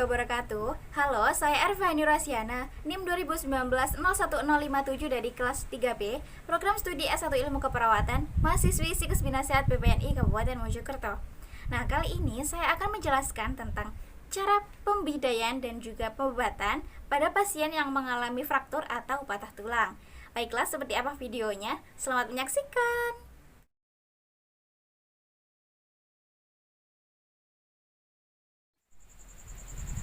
wabarakatuh. Halo, saya Ervani Rasiana, NIM 2019-01057 dari kelas 3B, Program Studi S1 Ilmu Keperawatan, mahasiswi Psikus Binasehat PPNI Kabupaten Mojokerto. Nah, kali ini saya akan menjelaskan tentang cara pembidayaan dan juga pengobatan pada pasien yang mengalami fraktur atau patah tulang. Baiklah, seperti apa videonya? Selamat menyaksikan.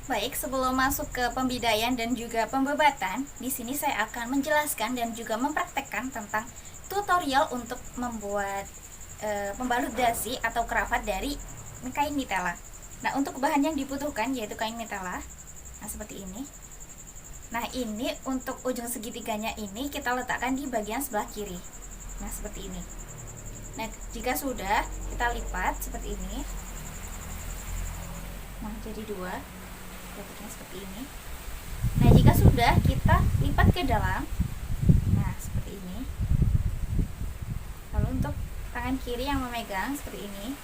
Baik, sebelum masuk ke pembidayaan dan juga pembebatan, di sini saya akan menjelaskan dan juga mempraktekkan tentang tutorial untuk membuat pembalut dasi atau keravat dari kain mitela. Nah, untuk bahan yang dibutuhkan yaitu kain mitela. Nah, seperti ini. Nah, ini untuk ujung segitiganya ini kita letakkan di bagian sebelah kiri. Nah, seperti ini. Nah, jika sudah, kita lipat seperti ini. Nah, jadi dua. Bentuknya seperti ini. Nah, jika sudah, kita lipat ke dalam. Nah, seperti ini. Lalu untuk tangan kiri yang memegang seperti ini.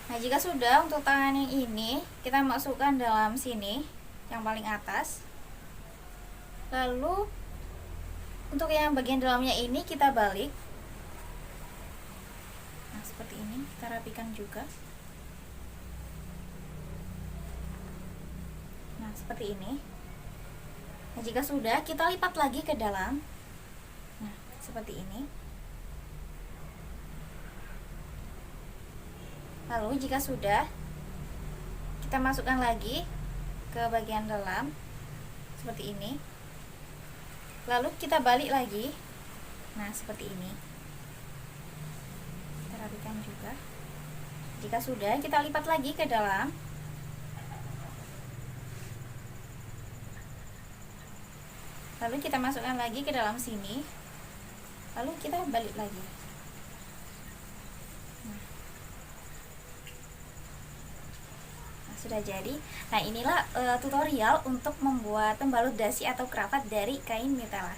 Nah, jika sudah, untuk tangan yang ini kita masukkan dalam sini, yang paling atas. Lalu untuk yang bagian dalamnya ini kita balik. Nah, seperti ini, kita rapikan juga. Nah, seperti ini. Nah, jika sudah, kita lipat lagi ke dalam. Nah, seperti ini. Lalu jika sudah, kita masukkan lagi ke bagian dalam seperti ini. Lalu kita balik lagi. Nah, seperti ini. Kita rapikan juga. Jika sudah, kita lipat lagi ke dalam. Lalu kita masukkan lagi ke dalam sini. Lalu kita balik lagi. Nah, sudah jadi. Nah, inilah tutorial untuk membuat pembalut dasi atau keravat dari kain mitela.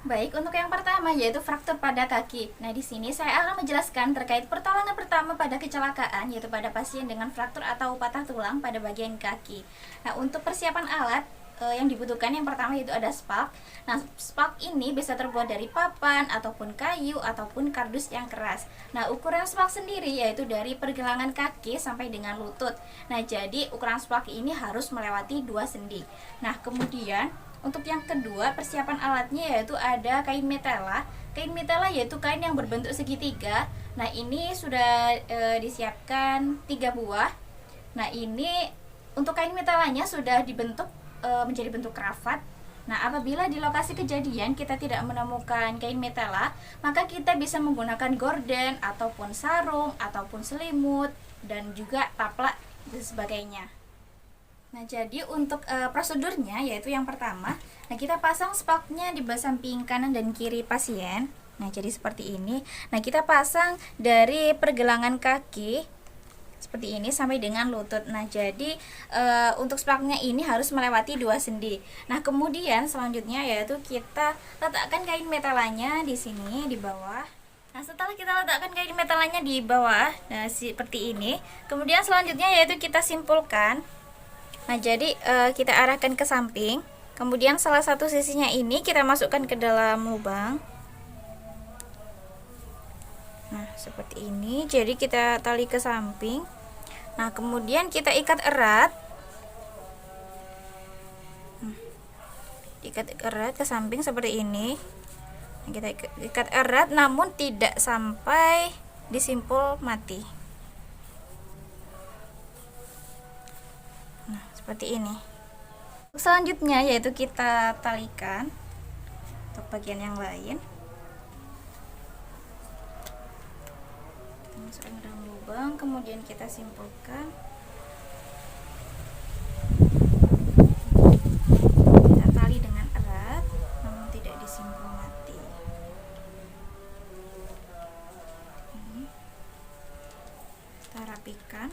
Baik, untuk yang pertama yaitu fraktur pada kaki. Nah, di sini saya akan menjelaskan terkait pertolongan pertama pada kecelakaan, yaitu pada pasien dengan fraktur atau patah tulang pada bagian kaki. Nah, untuk persiapan alat yang dibutuhkan yang pertama yaitu ada spak. Nah, spak ini bisa terbuat dari papan ataupun kayu ataupun kardus yang keras. Nah, ukuran spak sendiri yaitu dari pergelangan kaki sampai dengan lutut. Nah, jadi ukuran spak ini harus melewati 2 sendi. Nah, kemudian untuk yang kedua, persiapan alatnya yaitu ada kain mitela. Kain mitela yaitu kain yang berbentuk segitiga. Nah, ini sudah disiapkan 3 buah. Nah, ini untuk kain mitelanya sudah dibentuk menjadi bentuk keravat. Nah, apabila di lokasi kejadian kita tidak menemukan kain mitela, maka kita bisa menggunakan gorden ataupun sarung ataupun selimut dan juga taplak dan sebagainya. Nah, jadi untuk prosedurnya yaitu yang pertama, nah kita pasang spaknya di samping kanan dan kiri pasien. Nah, jadi seperti ini. Nah, kita pasang dari pergelangan kaki seperti ini sampai dengan lutut. Nah, jadi untuk spaknya ini harus melewati 2 sendi. Nah, kemudian selanjutnya yaitu kita letakkan kain metalanya di sini di bawah. Nah, setelah kita letakkan kain metalanya di bawah, nah seperti ini. Kemudian selanjutnya yaitu kita simpulkan. Nah, jadi kita arahkan ke samping. Kemudian salah satu sisinya ini kita masukkan ke dalam lubang. Nah, seperti ini. Jadi kita tali ke samping. Nah, kemudian kita ikat erat. Ikat erat ke samping seperti ini. Nah, kita ikat erat namun tidak sampai disimpul mati. Nah, seperti ini. Selanjutnya yaitu kita talikan untuk bagian yang lain. Kita masukkan ke dalam lubang, kemudian kita simpulkan. Kita tali dengan erat, namun tidak disimpul mati. Ini kita rapikan.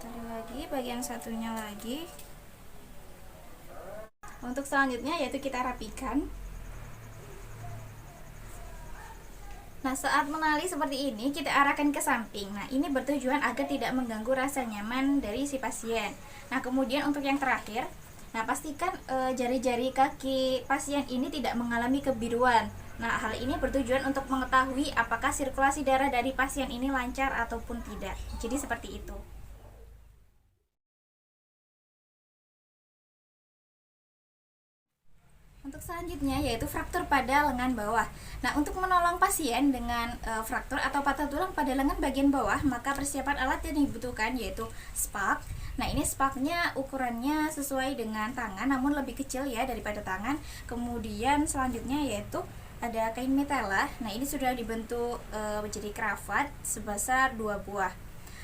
Tarik lagi bagian satunya lagi. Untuk selanjutnya yaitu kita rapikan. Nah, saat menali seperti ini kita arahkan ke samping. Nah, ini bertujuan agar tidak mengganggu rasa nyaman dari si pasien. Nah, kemudian untuk yang terakhir, nah pastikan jari-jari kaki pasien ini tidak mengalami kebiruan. Nah, hal ini bertujuan untuk mengetahui apakah sirkulasi darah dari pasien ini lancar ataupun tidak. Jadi seperti itu. Untuk selanjutnya yaitu fraktur pada lengan bawah. Nah, untuk menolong pasien dengan fraktur atau patah tulang pada lengan bagian bawah, maka persiapan alat yang dibutuhkan yaitu spak. Nah, ini spaknya ukurannya sesuai dengan tangan namun lebih kecil ya daripada tangan. Kemudian selanjutnya yaitu ada kain mitela. Nah, ini sudah dibentuk menjadi kravat sebesar 2 buah.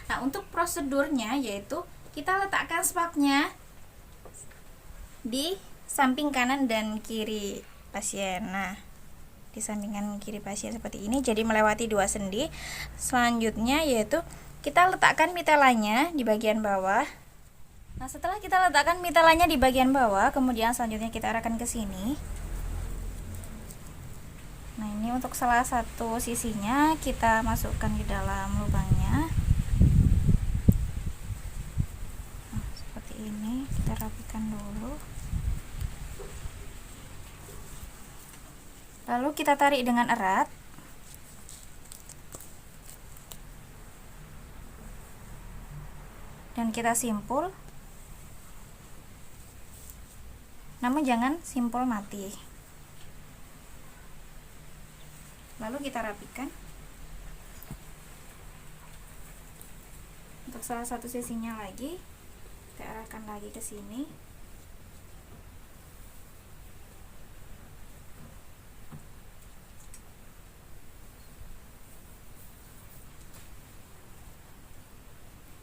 Nah, untuk prosedurnya yaitu kita letakkan spaknya di samping kanan dan kiri pasien. Nah, di samping kanan kiri pasien seperti ini, jadi melewati 2 sendi. Selanjutnya yaitu kita letakkan mitelanya di bagian bawah. Nah, setelah kita letakkan mitelanya di bagian bawah, kemudian selanjutnya kita arahkan ke sini. Nah, ini untuk salah satu sisinya kita masukkan di dalam lubangnya. Nah, seperti ini, kita rapikan dulu. Lalu kita tarik dengan erat. Dan kita simpul. Namun jangan simpul mati. Lalu kita rapikan. Untuk salah satu sisinya lagi, kita arahkan lagi ke sini.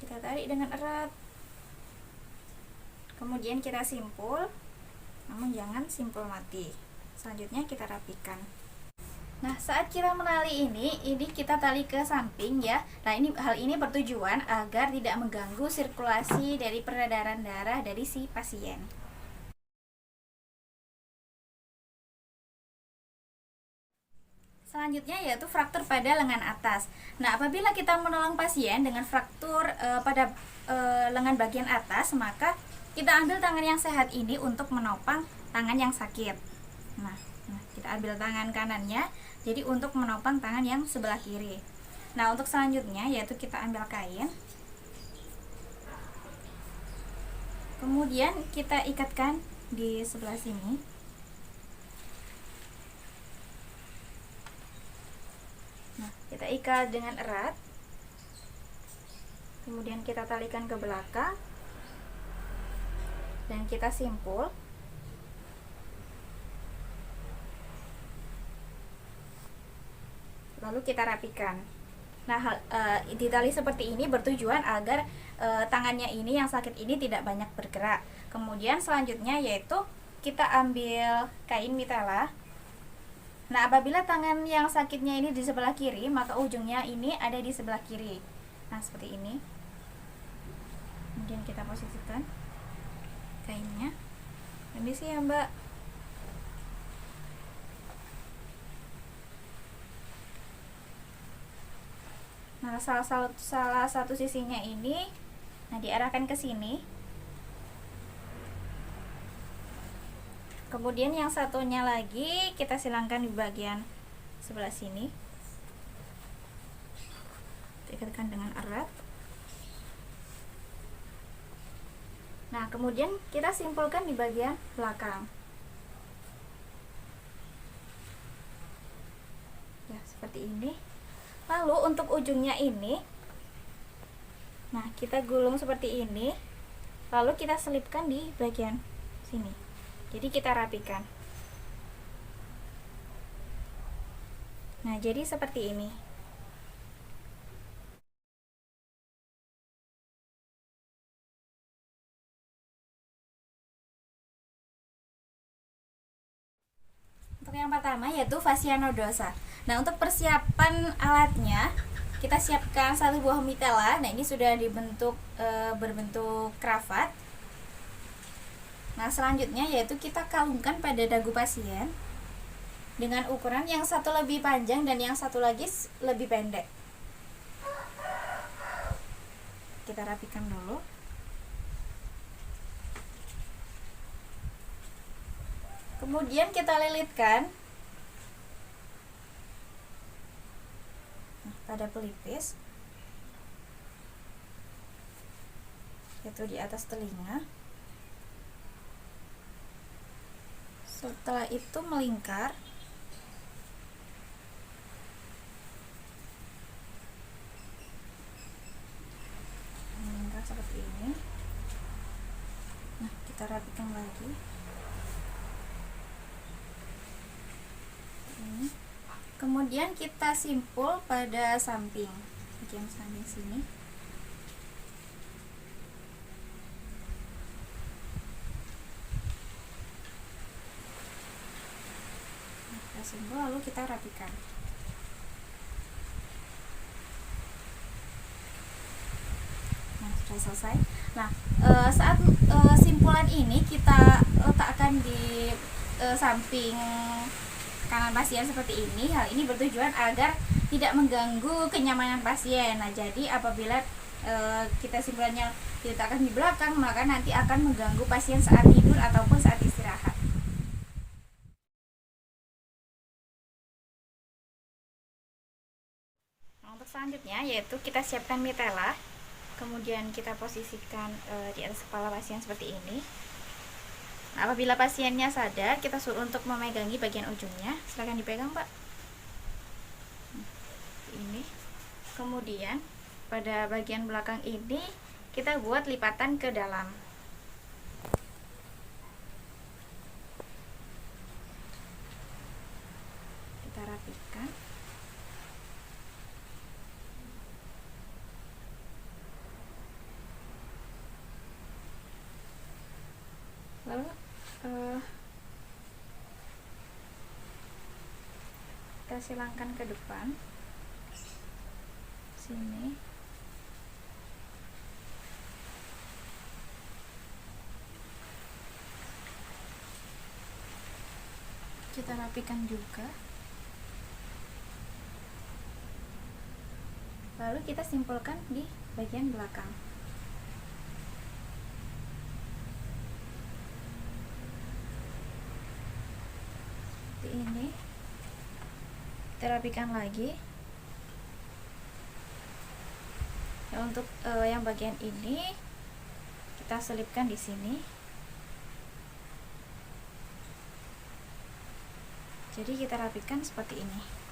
Kita tarik dengan erat, kemudian kita simpul, namun jangan simpul mati. Selanjutnya kita rapikan. Nah, saat kita menali ini kita tali ke samping ya. Nah, hal ini bertujuan agar tidak mengganggu sirkulasi dari peredaran darah dari si pasien. Selanjutnya yaitu fraktur pada lengan atas. Nah, apabila kita menolong pasien dengan fraktur pada lengan bagian atas, maka kita ambil tangan yang sehat ini untuk menopang tangan yang sakit. Nah, kita ambil tangan kanannya, jadi untuk menopang tangan yang sebelah kiri. Nah, untuk selanjutnya yaitu kita ambil kain, kemudian kita ikatkan di sebelah sini. Nah, kita ikat dengan erat, kemudian kita talikan ke belakang dan kita simpul. Lalu kita rapikan. Nah, di tali seperti ini bertujuan agar tangannya ini yang sakit ini tidak banyak bergerak. Kemudian selanjutnya yaitu kita ambil kain mitela. Nah, apabila tangan yang sakitnya ini di sebelah kiri, maka ujungnya ini ada di sebelah kiri. Nah, seperti ini. Kemudian kita posisikan kainnya. Ini sih ya, Mbak. Nah, salah satu sisinya ini, nah diarahkan ke sini. Kemudian yang satunya lagi kita silangkan di bagian sebelah sini. Ikatkan dengan erat. Nah, kemudian kita simpulkan di bagian belakang. Ya, seperti ini. Lalu untuk ujungnya ini, nah kita gulung seperti ini. Lalu kita selipkan di bagian sini. Jadi kita rapikan. Nah, jadi seperti ini. Untuk yang pertama yaitu fascia nodosa. Nah, untuk persiapan alatnya kita siapkan satu buah mitela. Nah, ini sudah dibentuk berbentuk kravat. Nah, selanjutnya yaitu kita kalungkan pada dagu pasien dengan ukuran yang satu lebih panjang dan yang satu lagi lebih pendek. Kita rapikan dulu. Kemudian kita lilitkan pada pelipis, yaitu di atas telinga. Setelah itu melingkar. Melingkar seperti ini. Nah, kita rapikan lagi. Ini. Kemudian kita simpul pada samping, bagian samping sini. Simpul, lalu kita rapikan. Nah, sudah selesai. Nah, saat simpulan ini kita letakkan di samping kanan pasien seperti ini. Hal ini bertujuan agar tidak mengganggu kenyamanan pasien. Nah, jadi apabila kita simpulannya diletakkan di belakang, maka nanti akan mengganggu pasien saat tidur ataupun saat istirahat. Untuk selanjutnya yaitu kita siapkan mitela, kemudian kita posisikan di atas kepala pasien seperti ini. Nah, apabila pasiennya sadar, kita suruh untuk memegangi bagian ujungnya. Silakan dipegang, Pak. Ini. Kemudian pada bagian belakang ini kita buat lipatan ke dalam. Kita rapikan. Lalu kita silangkan ke depan sini. Kita rapikan juga. Lalu kita simpulkan di bagian belakang. Ini kita rapikan lagi. Ya, untuk yang bagian ini kita selipkan di sini. Jadi kita rapikan seperti ini.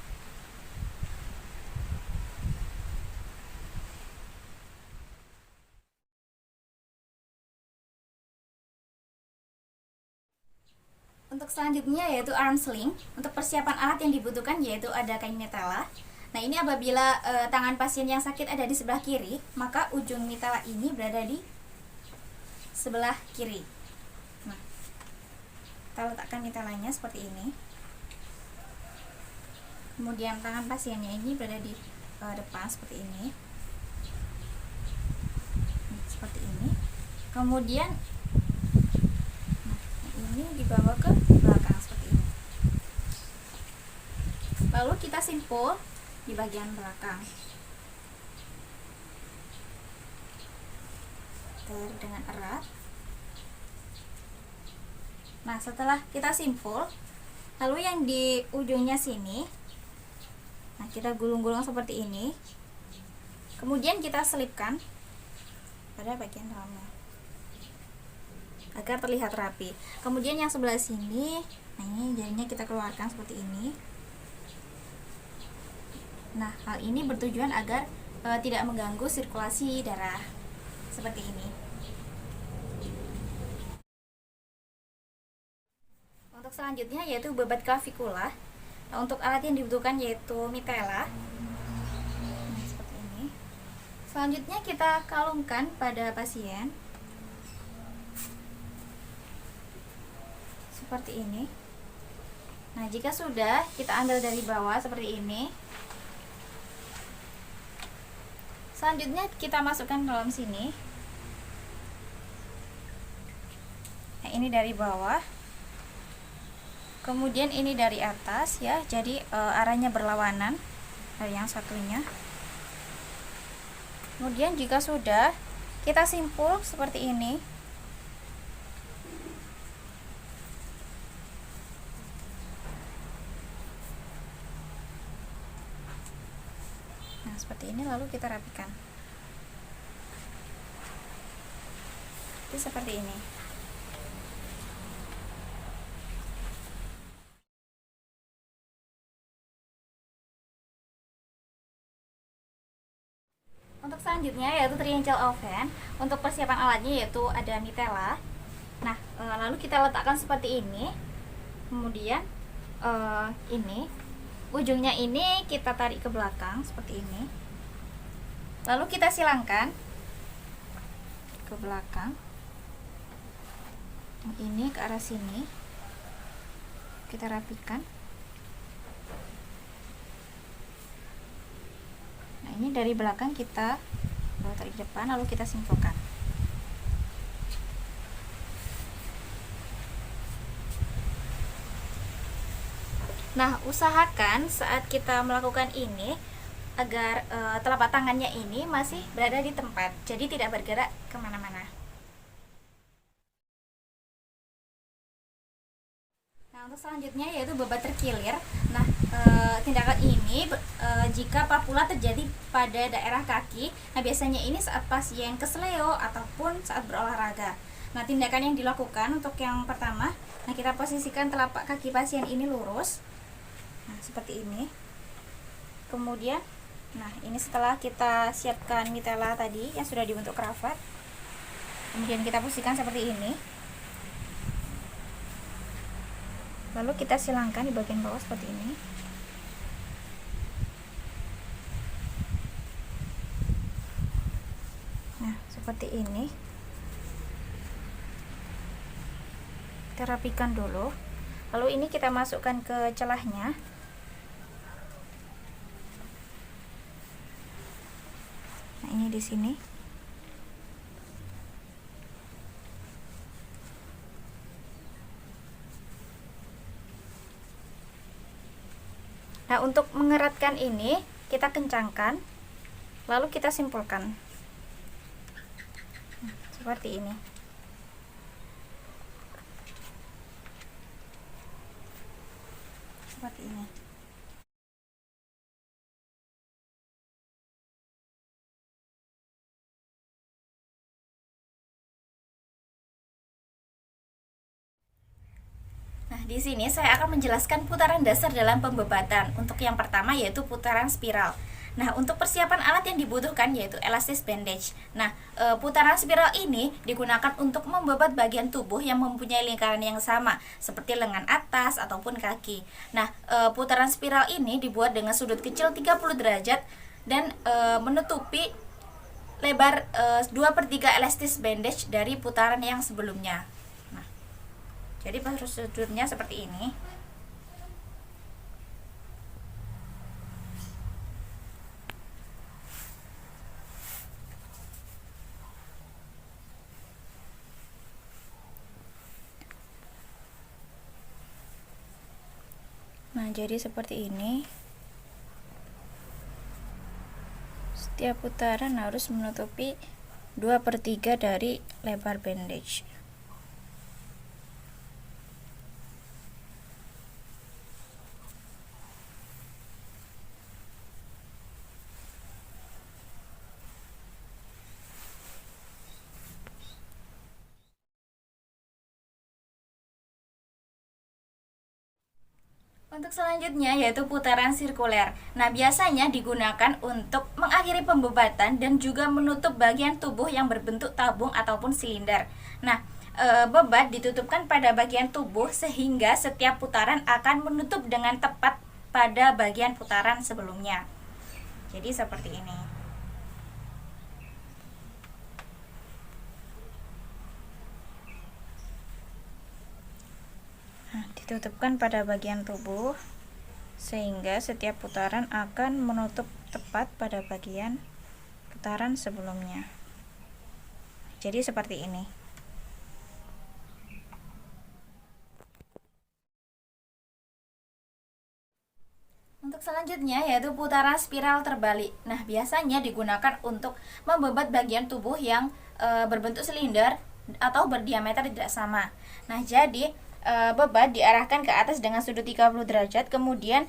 Untuk selanjutnya yaitu arm sling. Untuk persiapan alat yang dibutuhkan yaitu ada kain mitela. Nah, ini apabila tangan pasien yang sakit ada di sebelah kiri, maka ujung mitela ini berada di sebelah kiri. Nah, kita letakkan mitelanya seperti ini. Kemudian tangan pasiennya ini berada di depan seperti ini. Seperti ini. Kemudian ini dibawa ke belakang seperti ini. Lalu kita simpul di bagian belakang. Tarik dengan erat. Nah, setelah kita simpul, lalu yang di ujungnya sini, nah kita gulung-gulung seperti ini. Kemudian kita selipkan pada bagian dalamnya agar terlihat rapi. Kemudian yang sebelah sini, nah ini jadinya kita keluarkan seperti ini. Nah, hal ini bertujuan agar tidak mengganggu sirkulasi darah seperti ini. Untuk selanjutnya yaitu bebat klavikula. Nah, untuk alat yang dibutuhkan yaitu mitela. Nah, seperti ini. Selanjutnya kita kalungkan pada pasien. Seperti ini. Nah, jika sudah, kita ambil dari bawah seperti ini. Selanjutnya kita masukkan dalam sini. Nah, ini dari bawah, kemudian ini dari atas ya, jadi arahnya berlawanan dari yang satunya. Kemudian jika sudah, kita simpul seperti ini. Nah, seperti ini, lalu kita rapikan. Jadi seperti ini. Untuk selanjutnya yaitu triangle oven. Untuk persiapan alatnya yaitu ada mitela. Nah, lalu kita letakkan seperti ini. Kemudian ini ujungnya ini kita tarik ke belakang seperti ini. Lalu kita silangkan ke belakang. Ini ke arah sini. Kita rapikan. Nah, ini dari belakang kita tarik ke depan, lalu kita simpulkan. Nah, usahakan saat kita melakukan ini agar telapak tangannya ini masih berada di tempat, jadi tidak bergerak kemana-mana. Nah, untuk selanjutnya yaitu bebat terkilir. Nah, tindakan ini jika papula terjadi pada daerah kaki, nah biasanya ini saat pasien kesleo ataupun saat berolahraga. Nah, tindakan yang dilakukan untuk yang pertama, nah kita posisikan telapak kaki pasien ini lurus. Nah, seperti ini. Kemudian, nah ini setelah kita siapkan mitela tadi yang sudah dibentuk kravat. Kemudian kita posisikan seperti ini. Lalu kita silangkan di bagian bawah seperti ini. Nah, seperti ini. Kita rapikan dulu. Lalu ini kita masukkan ke celahnya. Nah, ini di sini. Nah, untuk mengeratkan ini kita kencangkan, lalu kita simpulkan. Nah, seperti ini. Seperti ini. Nah, di sini saya akan menjelaskan putaran dasar dalam pembebatan. Untuk yang pertama yaitu putaran spiral. Nah, untuk persiapan alat yang dibutuhkan yaitu elastis bandage. Nah, putaran spiral ini digunakan untuk membebat bagian tubuh yang mempunyai lingkaran yang sama, seperti lengan atas ataupun kaki. Nah, putaran spiral ini dibuat dengan sudut kecil 30 derajat dan menutupi lebar 2/3 elastis bandage dari putaran yang sebelumnya. Jadi prosedurnya seperti ini. Nah, jadi seperti ini. Setiap putaran harus menutupi 2/3 dari lebar bandage. Untuk selanjutnya yaitu putaran sirkuler. Nah, biasanya digunakan untuk mengakhiri pembebatan dan juga menutup bagian tubuh yang berbentuk tabung ataupun silinder. Nah, bebat ditutupkan pada bagian tubuh sehingga setiap putaran akan menutup dengan tepat pada bagian putaran sebelumnya. Jadi seperti ini. Ditutupkan pada bagian tubuh sehingga setiap putaran akan menutup tepat pada bagian putaran sebelumnya. Jadi seperti ini. Untuk selanjutnya yaitu putaran spiral terbalik. Nah, biasanya digunakan untuk membebat bagian tubuh yang berbentuk silinder atau berdiameter tidak sama. Nah, jadi bebat diarahkan ke atas dengan sudut 30 derajat, kemudian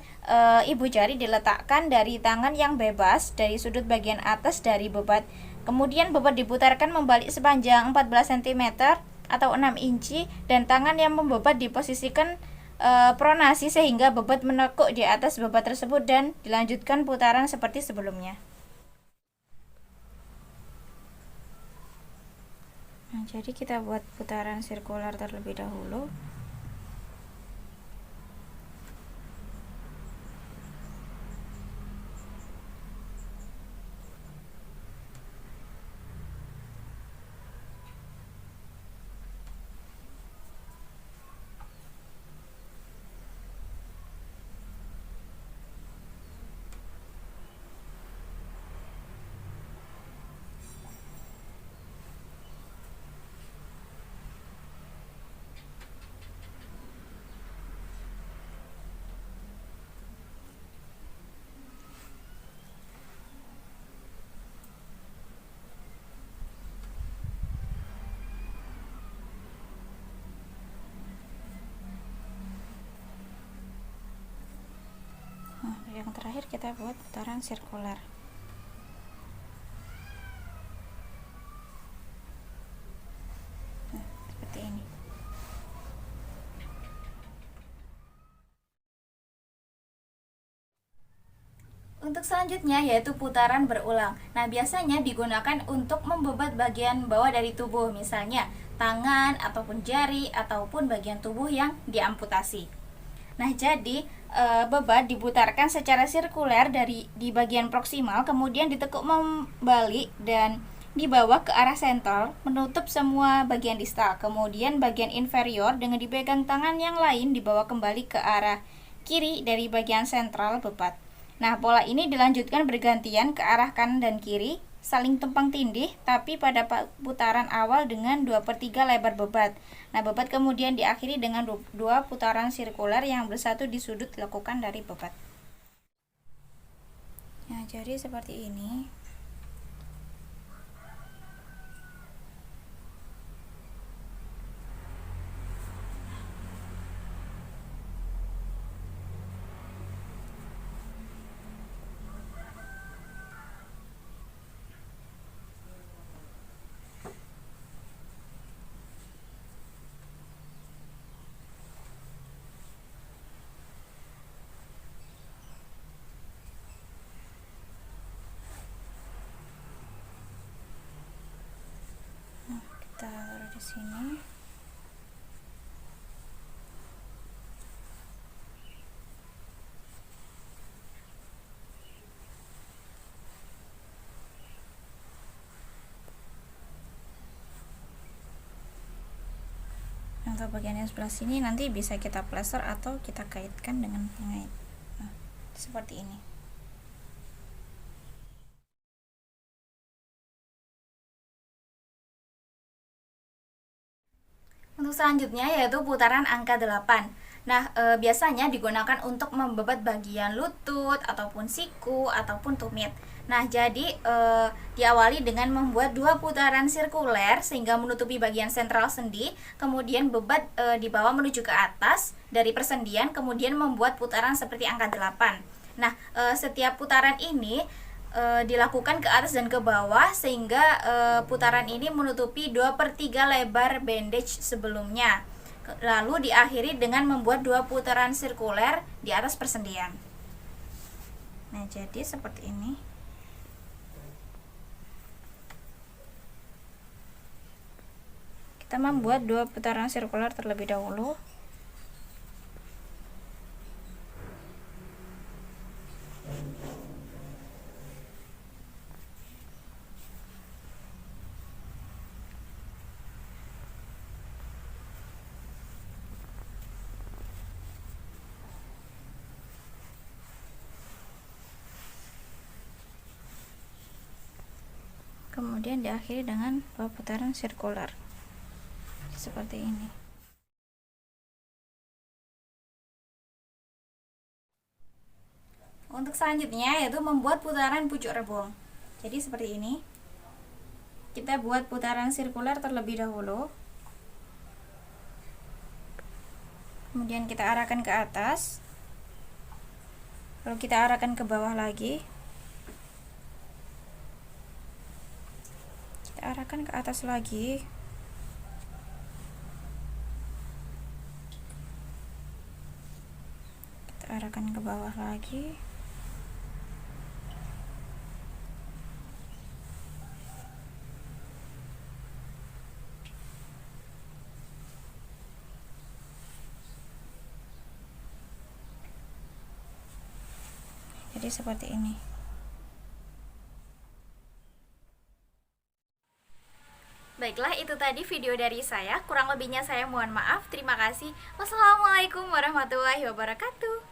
ibu jari diletakkan dari tangan yang bebas dari sudut bagian atas dari bebat. Kemudian bebat diputarkan membalik sepanjang 14 cm atau 6 inci dan tangan yang membebat diposisikan pronasi sehingga bebat menekuk di atas bebat tersebut dan dilanjutkan putaran seperti sebelumnya. Nah, jadi kita buat putaran sirkular terlebih dahulu. Nah, yang terakhir kita buat putaran sirkular. Nah, seperti ini. Untuk selanjutnya yaitu putaran berulang. Nah, biasanya digunakan untuk membebat bagian bawah dari tubuh, misalnya tangan ataupun jari ataupun bagian tubuh yang diamputasi. Nah, jadi bebat diputarkan secara sirkuler di bagian proksimal, kemudian ditekuk membalik dan dibawa ke arah sentral, menutup semua bagian distal. Kemudian bagian inferior dengan dipegang tangan yang lain dibawa kembali ke arah kiri dari bagian sentral bebat. Nah, pola ini dilanjutkan bergantian ke arah kanan dan kiri, saling tumpang tindih, tapi pada putaran awal dengan 2/3 lebar bebat. Nah, bebat kemudian diakhiri dengan 2 putaran sirkular yang bersatu di sudut lekukan dari bebat. Nah, jadi seperti ini. Kita taruh di sini. Untuk bagian yang sebelah sini nanti bisa kita plester atau kita kaitkan dengan pengait. Nah, seperti ini. Untuk selanjutnya yaitu putaran angka 8. Nah, biasanya digunakan untuk membebat bagian lutut ataupun siku ataupun tumit. Nah, jadi diawali dengan membuat 2 putaran sirkuler sehingga menutupi bagian sentral sendi, kemudian bebat dibawa menuju ke atas dari persendian, kemudian membuat putaran seperti angka 8. Nah, setiap putaran ini dilakukan ke atas dan ke bawah sehingga putaran ini menutupi 2/3 lebar bandage sebelumnya. Lalu diakhiri dengan membuat 2 putaran sirkuler di atas persendian. Nah, jadi seperti ini. Kita membuat 2 putaran sirkuler terlebih dahulu. kemudian diakhiri dengan 2 putaran sirkular seperti ini. Untuk selanjutnya yaitu membuat putaran pucuk rebung. Jadi seperti ini. Kita buat putaran sirkular terlebih dahulu. Kemudian kita arahkan ke atas. Lalu kita arahkan ke bawah lagi. Kita arahkan ke atas lagi. Kita arahkan ke bawah lagi. Jadi seperti ini. Baiklah, itu tadi video dari saya. Kurang lebihnya saya mohon maaf. Terima kasih. Wassalamualaikum warahmatullahi wabarakatuh.